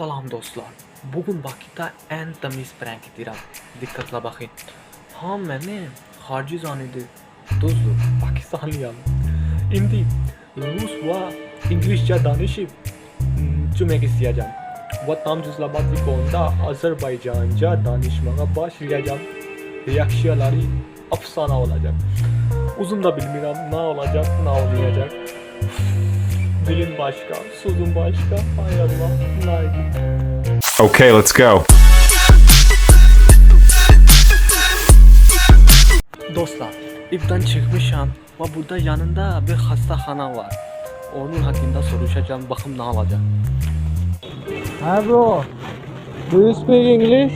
Salam dostlar. Bugün Bakıda en temiz prank edirəm. Diqqətlə baxın. Ham məni xarici zannedi. Düzdür, Pakistanlıyam. İndi Rus və İngilizcə danışıb cümlə istəyəcəm. Və tam cüzlabatı konuda Azərbaycanca danışmağa başlayacağım. Reaksiyaları afsana olacak. Uzun da bilmirəm nə olacaq, nə olmayacaq. Dilin başka, sözün başka. Hay Allah, like. Okay, let's go. Dostlar, evden çıkmışam ve burada yanında bir hastahana var. Onun hakkında soruşacağım, bakım ne olacak. Hi bro, do you speak English?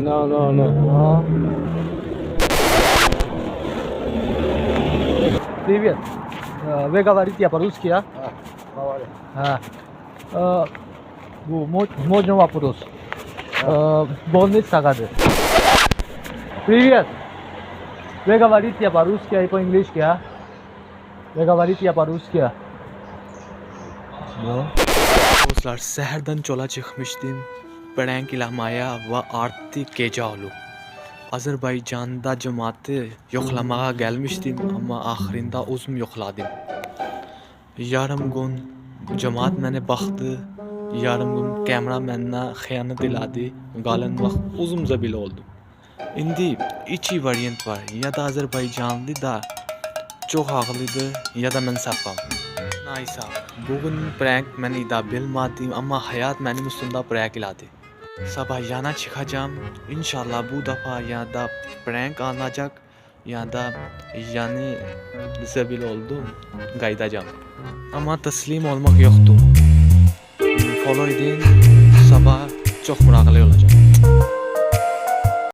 No. Привет. Вы говорите по-русски, а? Можно вопрос? Больница кады? Привет. Вы говорите по-русски и по-английски, а? Вы говорите по-русски, а? Dostlar, səhərdən yola çıxmışdım. Prank eləməyə və artıq gecə olub. Azərbaycanda cəmaatı yoxlamağa gəlmişdim, amma axırında özüm yoxladım. Yarım gün cəmaat mənə baxdı, yarım gün kamera mənə xəyanət elədi, qalan vaxt özümcə belə oldum. İndi iki variant var, ya da Azərbaycanlı da çox ağıllıdır, ya da mən safam. Neyse, bugün prank mən ida bilmədim, amma həyat mənim üstümdə prank elədi. Sabah yana çıkacağım. İnşallah bu defa ya da prank alınacak ya da yani zebil oldum kaydacağım. Ama teslim olmak yoktu. Follow edin. Sabah çok meraklı olacağım.